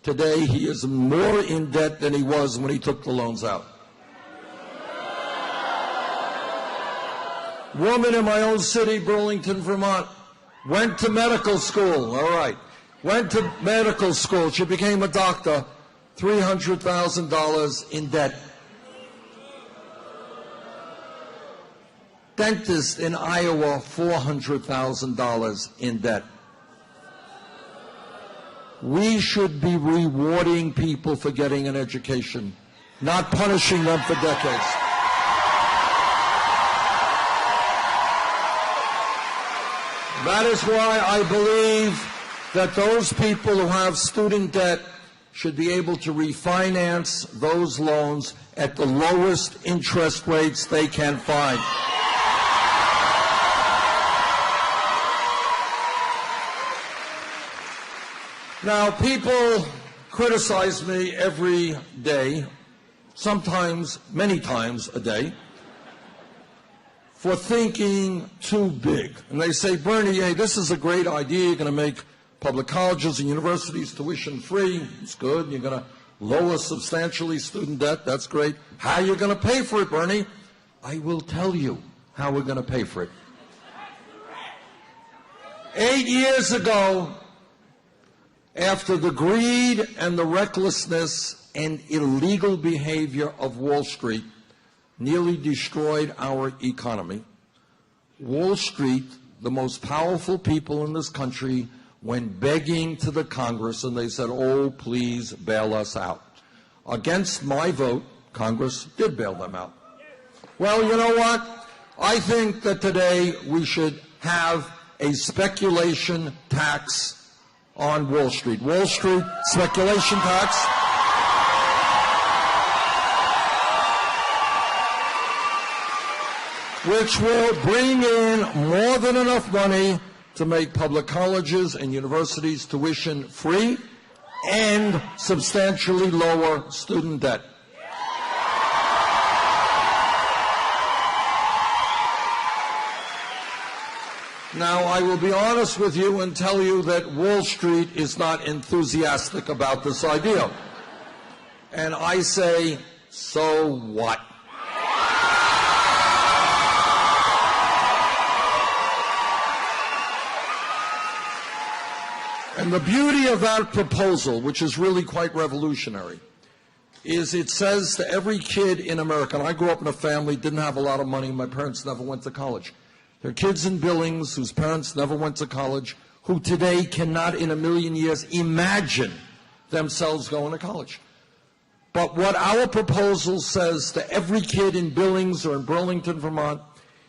Today, he is more in debt than he was when he took the loans out. Woman in my own city, Burlington, Vermont, went to medical school, all right. Went to medical school. She became a doctor, $300,000 in debt. Dentist in Iowa, $400,000 in debt. We should be rewarding people for getting an education, not punishing them for decades. That is why I believe that those people who have student debt should be able to refinance those loans at the lowest interest rates they can find. Now, people criticize me every day, sometimes many times a day, for thinking too big. And they say, Bernie, hey, this is a great idea. You're going to make public colleges and universities tuition free. It's good. You're going to lower substantially student debt. That's great. How are you going to pay for it, Bernie? I will tell you how we're going to pay for it. 8 years ago, after the greed and the recklessness and illegal behavior of Wall Street nearly destroyed our economy, Wall Street, the most powerful people in this country, went begging to the Congress, and they said, oh, please bail us out. Against my vote, Congress did bail them out. Well, you know what? I think that today we should have a speculation tax on Wall Street. Wall Street speculation tax. Which will bring in more than enough money to make public colleges and universities tuition free and substantially lower student debt. Now, I will be honest with you and tell you that Wall Street is not enthusiastic about this idea. And I say, so what? And the beauty of that proposal, which is really quite revolutionary, is it says to every kid in America, and I grew up in a family, didn't have a lot of money, my parents never went to college. There are kids in Billings whose parents never went to college, who today cannot in a million years imagine themselves going to college. But what our proposal says to every kid in Billings or in Burlington, Vermont,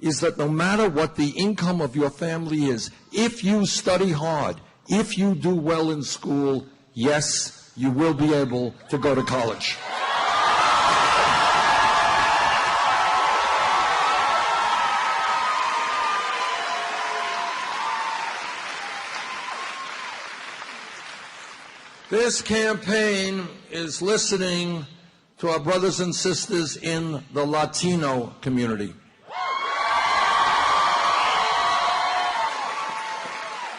is that no matter what the income of your family is, if you study hard, if you do well in school, yes, you will be able to go to college. This campaign is listening to our brothers and sisters in the Latino community.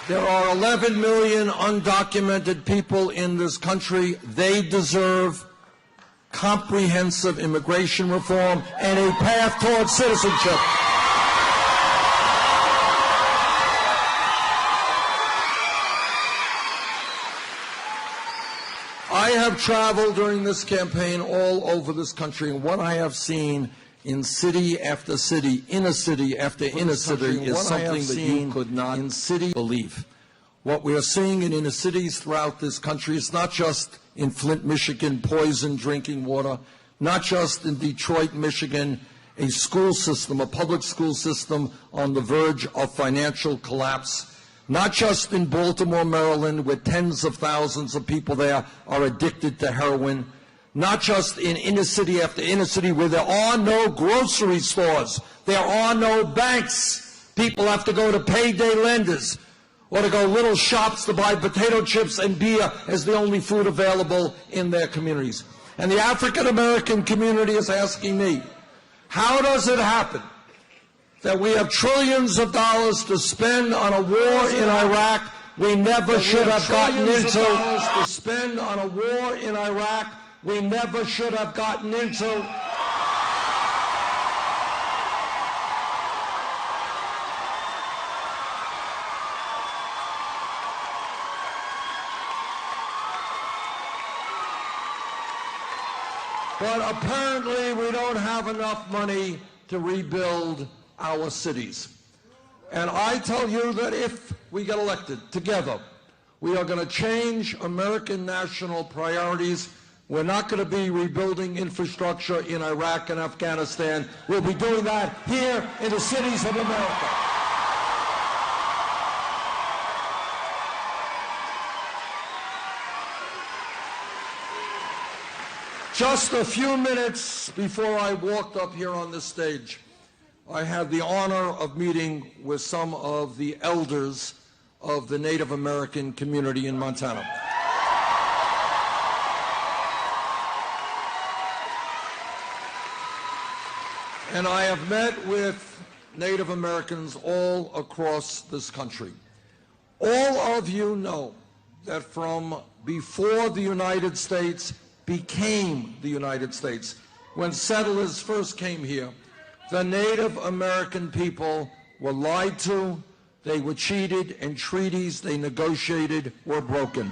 There are 11 million undocumented people in this country. They deserve comprehensive immigration reform and a path towards citizenship. I have traveled during this campaign all over this country, and what I have seen in city after city, inner city after inner city, is something that you could not believe. What we are seeing in inner cities throughout this country is not just in Flint, Michigan, poisoned drinking water, not just in Detroit, Michigan, a school system, a public school system on the verge of financial collapse, not just in Baltimore, Maryland, where tens of thousands of people there are addicted to heroin, not just in inner city after inner city where there are no grocery stores, there are no banks. People have to go to payday lenders or to go little shops to buy potato chips and beer as the only food available in their communities. And the African American community is asking me, how does it happen that we have trillions of dollars to spend on a war in Iraq, we never should have gotten into. To spend on a war in Iraq we never should have gotten into. But apparently we don't have enough money to rebuild our cities. And I tell you that if we get elected together, we are going to change American national priorities. We're not going to be rebuilding infrastructure in Iraq and Afghanistan. We'll be doing that here in the cities of America. Just a few minutes before I walked up here on this stage, I had the honor of meeting with some of the elders of the Native American community in Montana. And I have met with Native Americans all across this country. All of you know that from before the United States became the United States, when settlers first came here, the Native American people were lied to, they were cheated, and treaties they negotiated were broken.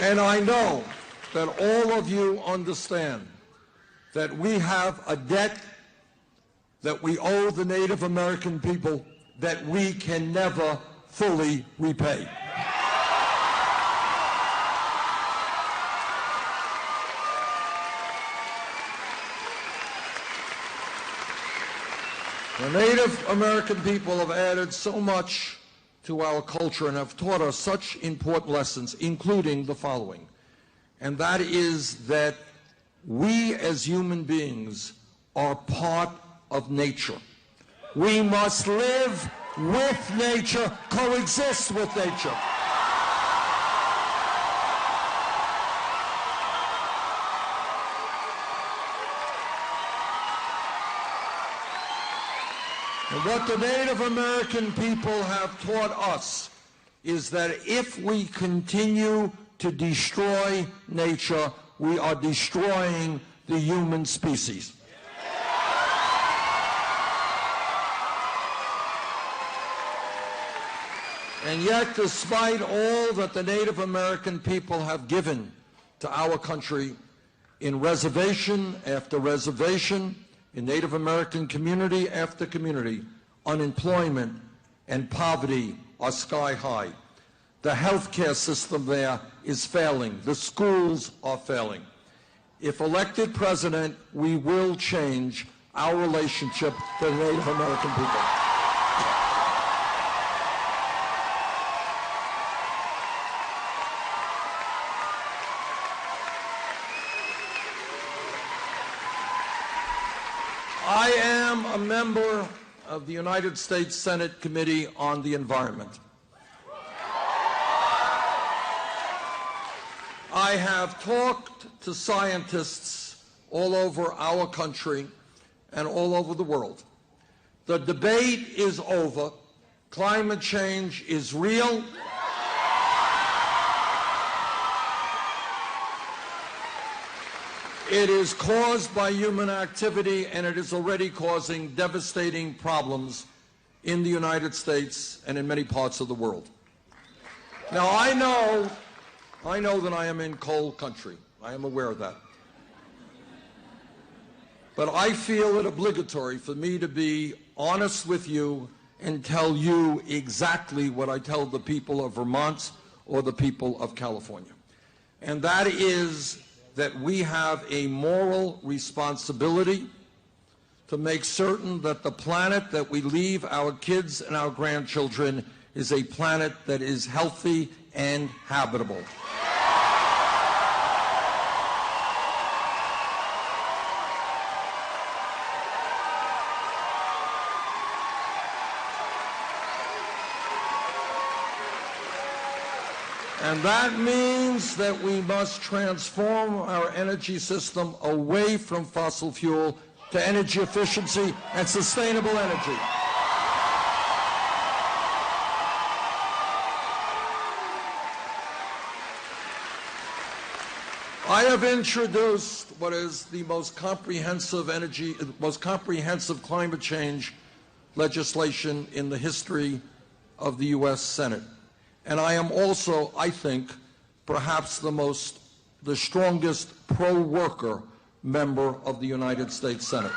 And I know that all of you understand that we have a debt that we owe the Native American people that we can never fully repay. The Native American people have added so much to our culture and have taught us such important lessons, including the following. And that is that we as human beings are part of nature. We must live with nature, coexist with nature. And what the Native American people have taught us is that if we continue to destroy nature, we are destroying the human species. And yet, despite all that the Native American people have given to our country in reservation after reservation, in Native American community after community, unemployment and poverty are sky high. The healthcare system there is failing. The schools are failing. If elected president, we will change our relationship to the Native American people. I am a member of the United States Senate Committee on the Environment. I have talked to scientists all over our country and all over the world. The debate is over. Climate change is real. It is caused by human activity, and it is already causing devastating problems in the United States and in many parts of the world. Now, I know that I am in coal country. I am aware of that. But I feel it obligatory for me to be honest with you and tell you exactly what I tell the people of Vermont or the people of California. And that is that we have a moral responsibility to make certain that the planet that we leave our kids and our grandchildren is a planet that is healthy and habitable. And that means that we must transform our energy system away from fossil fuel to energy efficiency and sustainable energy. I have introduced what is the most comprehensive climate change legislation in the history of the U.S. Senate. And I am also, I think, perhaps the strongest pro-worker member of the United States Senate.